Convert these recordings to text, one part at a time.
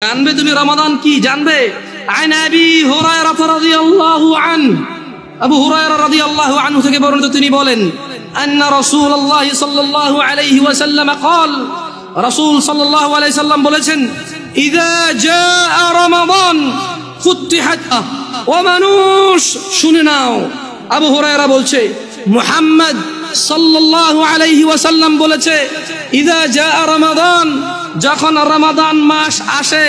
জানবে তুমি রমাদান কি জানবে। আন আবি হুরায়রা রাদিয়াল্লাহু আনহু, আবু হুরায়রা রাদিয়াল্লাহু আনহু থেকে বর্ণিত তিনি বলেন, আন্না রাসূলুল্লাহ সাল্লাল্লাহু আলাইহি ওয়াসাল্লাম قال, রাসূল সাল্লাল্লাহু আলাইহি সাল্লাম বলেছেন, ইযা জাআ রমাদান ফুতিহাত। ও মানুষ শুনে নাও, আবু হুরায়রা বলছে মুহাম্মদ সাল্লাল্লাহু আলাইহি ওয়াসাল্লাম বলেছে, ইযা জাআ রমাদান, যখন রমাদান মাস আসে,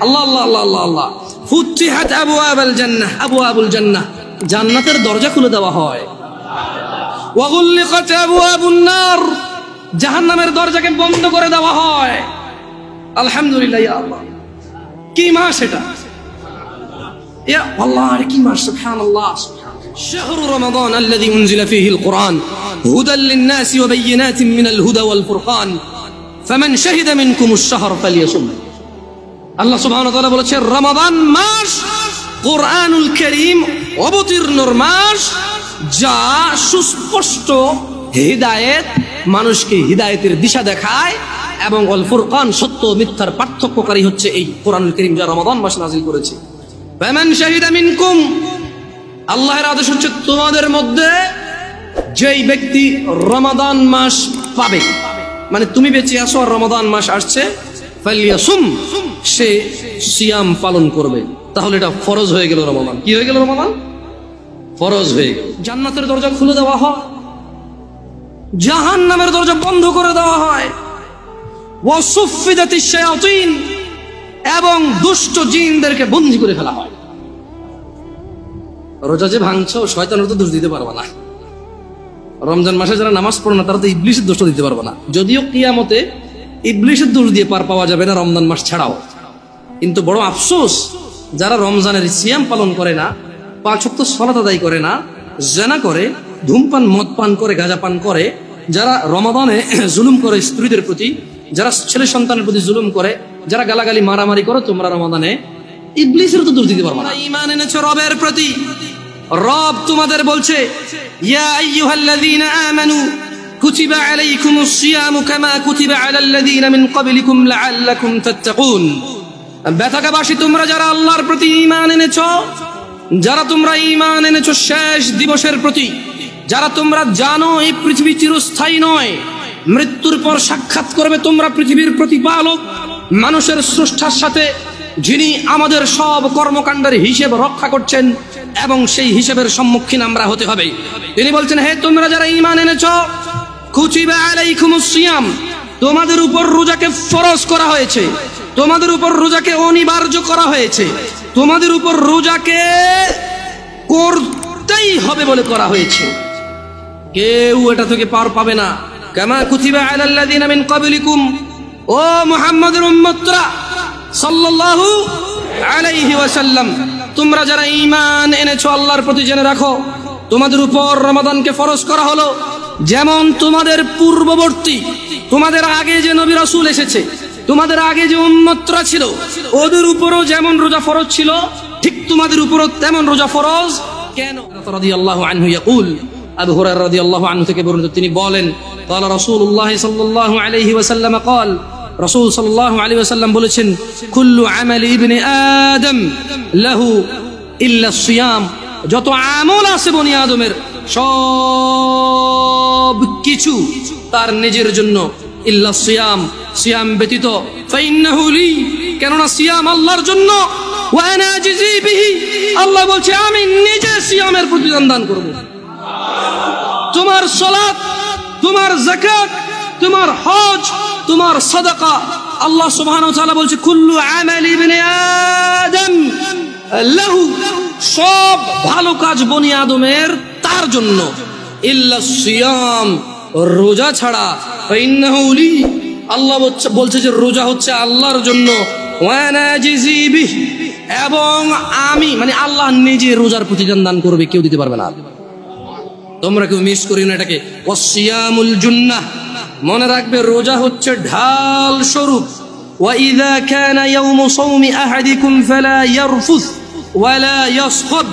আল্লাহ আল্লাহ আল্লাহ আল্লাহ, ফুতিহাত আবওয়াবুল জান্নাহ, আবওয়াবুল জান্নাহ, জান্নাতের দরজা খুলে দেওয়া হয়। ওয়া গুলিকাত আবওয়াবুন নার, জাহান্নামের দরজাকে বন্ধ করে দেওয়া হয়। আলহামদুলিল্লাহ, ইয়া আল্লাহ, কি মাস এটা, ইয়া আল্লাহ, কি মাস, সুবহানাল্লাহ। شهر رمضان الذي أنزل فيه القرآن هدى للناس وبينات من الهدى والفرقان فمن شهد منكم الشهر فليصم। আল্লাহ সুবহানাহু ওয়া তাআলা বলেছেন রমাদান মাস কোরআনুল কারীম অবতীর্ণর মাস, যা সুস্পষ্ট হিদায়াত, মানুষকে হিদায়াতের দিশা দেখায়, এবং আল ফুরকান, সত্য মিথ্যার পার্থক্যকারী হচ্ছে এই কোরআনুল কারীম, যা রমাদান মাসে নাযিল করেছে। ফামান শাহিদা মিনকুম, আল্লাহর আদেশ হচ্ছে তোমাদের মধ্যে যেই ব্যক্তি রমাদান মাস পাবে, মানে তুমি বেঁচে আসো আর রমাদান মাস আসছে, ফালিয়াসুম, সে সিয়াম পালন করবে। তাহলে এটা ফরজ হয়ে গেল, রমাদান কি হয়ে গেল, রমাদান ফরজ হয়ে গেল। জান্নাতের দরজা খুলে দেওয়া হয়, জাহান্নামের দরজা বন্ধ করে দেওয়া হয়। ওয়া সুফিদাতিশ শায়াতিন, এবং দুষ্ট জিনদেরকে বন্দী করে ফেলা হয়। রোজা যে ভাঙছো, শয়তানের তো দোষ দিতে পারবা না। রমজান মাসে যারা নামাজ পড়ে না, তারা তো ইবলিসের দোষটা দিতে পারবে না। যদিও কিয়ামতে ইবলিসের দোষ দিয়ে পার পাওয়া যাবে না রমজান মাস ছাড়াও, কিন্তু বড় আফসোস, যারা রমজানের সিয়াম পালন করে না, 5 ওয়াক্ত সালাত আদায় করে না, জিনা করে, ধূমপান, মদ পান করে, গাঁজা পান করে, যারা রমাদানে জুলুম করে স্ত্রীদের প্রতি, যারা ছেলে সন্তানের প্রতি জুলুম করে, যারা গালাগালি মারামারি করো, তোমরা রমাদানে ইবলিসের তো দোষ দিতে পারবে না। ঈমান এনেছো রবের প্রতি, রব তোমাদের বলছে, ইয়া আইয়ুহাল্লাযীনা আমানু কুতিবা আলাইকুমুস সিয়ামু কামা কুতিবা আলাল্লাযীনা মিন ক্বাবলিকুম লাআল্লাকুম তাত্তাকুন। বেতাকাবাসী, তোমরা যারা আল্লাহর প্রতি ঈমান এনেছো, যারা তোমরা ঈমান এনেছো শেষ দিবসের প্রতি, যারা তোমরা জানো এই পৃথিবী চিরস্থায়ী নয়, মৃত্যুর পর সাক্ষাৎ করবে তোমরা পৃথিবীর প্রতিপালক, মানুষের স্রষ্টার সাথে, যিনি আমাদের সব কর্মকাণ্ডের হিসেব রক্ষা করছেন, এবং সেই হিসেবের সম্মুখীন আমরা হতে হবে। তিনি বলছেন, হে তোমরা যারা ঈমান এনেছো, কুতিবা আলাইকুমুস সিয়াম, তোমাদের উপর রোজাকে ফরজ করা হয়েছে, তোমাদের উপর রোজাকে অনিবার্য করা হয়েছে, তোমাদের উপর রোজাকে করতেই হবে বলে করা হয়েছে, কেউ এটা থেকে পার পাবে না। কামা কুতিবা আলাল্লাযীনা মিন ক্বাবলিকুম, ও মুহাম্মদের উম্মতরা সাল্লাল্লাহু আলাইহি ওয়াসাল্লাম, তোমরা যারা ঈমান এনেছো আল্লাহর প্রতি, জেনে রাখো তোমাদের উপর রমাদানকে ফরজ করা হলো, যেমন তোমাদের পূর্ববর্তী, তোমাদের আগে যে নবী রাসূল এসেছে, তোমাদের আগে যে উম্মতরা ছিল, ওদের উপরও যেমন রোজা ফরজ ছিল, ঠিক তোমাদের উপরও তেমন রোজা ফরজ। কেন? রাদিয়াল্লাহু আনহু ইয়াকুল, আবু হুরায়রা রাদিয়াল্লাহু আনহু থেকে বর্ণিত তিনি বলেন, ক্বালা রাসূলুল্লাহ সাল্লাল্লাহু আলাইহি ওয়াসাল্লাম ক্বাল, রাসূল সাল্লাল্লাহু আলাইহি ওয়াসাল্লাম বলেছেন, কুল্লু আমালি ইবনি আদম লাহু ইল্লা সিয়াম, যত আমল আছে বনি আদমের সব কিছু তার নিজের জন্য, ইল্লা সিয়াম, সিয়াম ব্যতীত, ফাইন্নাহু লি, কেননা সিয়াম আল্লাহর জন্য, ওয়া আনা আজজি বিহি, আল্লাহ বলছে আমি নিজে সিয়ামের প্রতিদান দান করব। তোমার সালাত, তোমার যাকাত, তোমার হজ, তোমার সাদাকা, আল্লাহ সুবহানাহু ওয়া তাআলা বলছে কুল্লু আমালি ইবনি আদম লাহু, সব ভালো কাজ বনি আদমের তার জন্য, ইল্লা সিয়াম, রোজা ছাড়া, ফাইন্নাহু লি, আল্লাহ বলছে যে রোজা হচ্ছে আল্লাহর জন্য, ওয়া আনা আজজি বিহি, এবং আমি, মানে আল্লাহ নিজে রোজার প্রতিদান দান করবে, কেউ দিতে পারবে না। তোমরা কেউ মিস করিও না এটাকে। ওয়াসিয়ামুল জুন্নাহ, মনে রাখবে রোজা হচ্ছে ঢাল স্বরূপ। ওয়া ইযা কানা ইয়াউমু সাওমি আহাদিকুম ফালা ইয়ারফুস ওয়ালা ইয়াসখাব,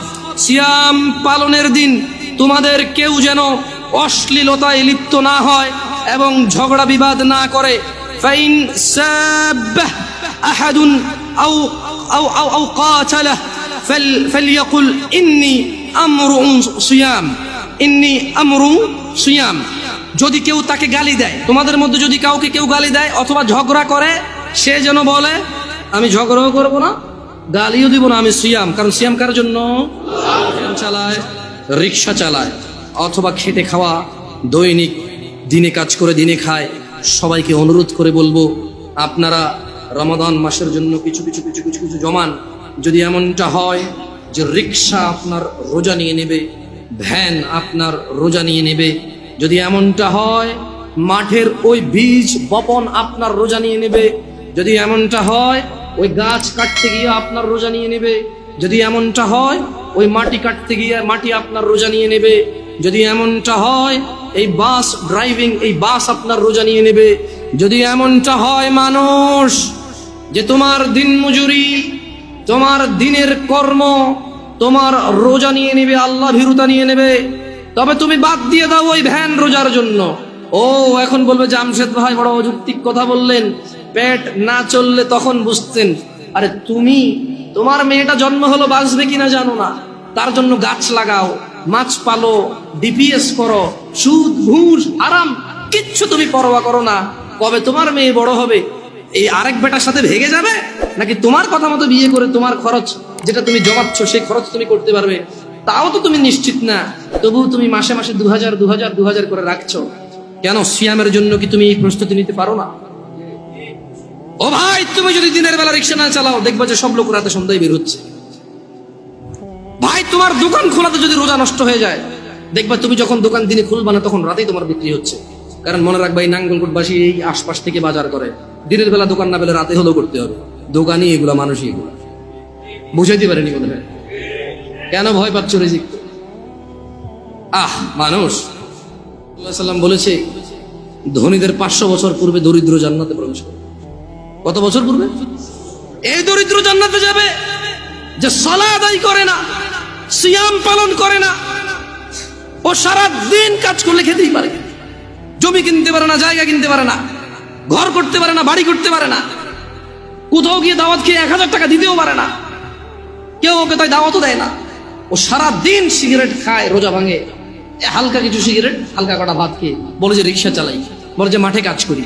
সিয়াম পালনের দিন তোমাদের কেউ যেন অশ্লীলতায় লিপ্ত না হয় এবং ঝগড়া বিবাদ না করে। ফাইন সাব্বাহ আহাদুন أو أو قاتله فليقل إني أمر صيام إني أمر صيام যদি কেউ তাকে গালি দেয়, তোমাদের মধ্যে যদি কাউকে কেউ গালি দেয় অথবা ঝগড়া করে, সে যেন বলে আমি ঝগড়াও করব না, গালিও দিব না, আমি সিয়াম। কারণ সিয়াম কার জন্য? চালায়, রিক্সা চালায় অথবা খেটে খাওয়া, দৈনিক দিনে কাজ করে দিনে খায়। সবাইকে অনুরোধ করে বলবো, আপনারা রমাদান মাসের জন্য কিছু কিছু কিছু কিছু কিছু জমান। যদি এমনটা হয় যে রিক্সা আপনার রোজা নিয়ে নেবে, ভ্যান আপনার রোজা নিয়ে নেবে, যদি এমনটা হয় মাঠের ওই বীজ বপন আপনার রোজা নিয়ে নেবে, যদি এমনটা হয় ওই গাছ কাটতে গিয়ে আপনার রোজা নিয়ে নেবে, যদি এমনটা হয় ওই মাটি কাটতে গিয়ে মাটি আপনার রোজা নিয়ে নেবে, যদি এমনটা হয় এই বাস ড্রাইভিং, এই বাস আপনার রোজা নিয়ে নেবে, যদি এমনটা হয় মানুষ যে তোমার দিন মজুরি, তোমার দিনের কর্ম তোমার রোজা নিয়ে নেবে, আল্লাহ ভীরুতা নিয়ে নেবে, তবে তুমি বাদ দিয়ে দাও ওই ভ্যান রোজার জন্য। ও এখন বলবে জামশেদ ভাই বড় অযৌক্তিক কথা বললেন, পেট না চললে তখন বুঝতেন। আরে তুমি, তোমার মেয়েটা জন্ম হলো বাঁচবে কিনা জানো না, তার জন্য গাছ লাগাও, মাছ পালো, ডিপিএস করো, সুদ ঘুষ আরাম কিচ্ছু তুমি পরোয়া করো না। কবে তোমার মেয়ে বড় হবে এই আরেক বেটার সাথে ভেগে যাবে, নাকি তোমার কথা মতো বিয়ে করে তোমার খরচ যেটা তুমি জমাচ্ছ সেই খরচ তুমি করতে পারবে, তাও তো তুমি নিশ্চিত না। তবু তুমি মাসে মাসে 2000 করে রাখছো কেন? সিয়ামের জন্য কি তুমি এই প্রস্তুতি নিতে পারো না? ও ভাই, তুমি যদি দিনের বেলা রিক্সা না চালাও, দেখবা যে সব লোক রাতে সন্ধ্যায় বের হচ্ছে। ভাই, তোমার দোকান খোলাতে যদি রোজা নষ্ট হয়ে যায়, দেখবা তুমি যখন দোকান দিনে খুলবা না তখন রাতেই তোমার বিক্রি হচ্ছে। কারণ মনে রাখবা এই নাঙ্গলকোটবাসী এই আশপাশ থেকে বাজার করে, দিনের বেলা দোকান না পেলে রাতে হলেও করতে হবে। দোকানই এগুলা, মানুষই এগুলা। বুঝাইতে পারেনি বোধ হয়। কেন ভয় পাচ্ছ রিজিক? মানুষ সাল্লাম বলেছে ধনীদের 500 বছর পূর্বে দরিদ্র জান্নাতে প্রবেশ করে। কত বছর পূর্বে? এই দরিদ্র জান্নাতে যাবে যে সালাত আদায় করে না, সিয়াম পালন করে না, ও সারা দিন কাজ করলে খেতেই পারে, জমি কিনতে পারে না, জায়গা কিনতে পারে না, ঘর করতে পারে না, বাড়ি করতে পারে না, কোথাও গিয়ে দাওয়াত খেয়ে 1000 টাকা দিতেও পারে না, কেউ ওকে তাই দাওয়াতও দেয় না। ও সারা দিন সিগারেট খায়, রোজা ভাঙে, হালকা কিছু সিগারেট, হালকা কটা ভাত খেয়ে বলে যে রিক্সা চালাই, বলে যে মাঠে কাজ করি।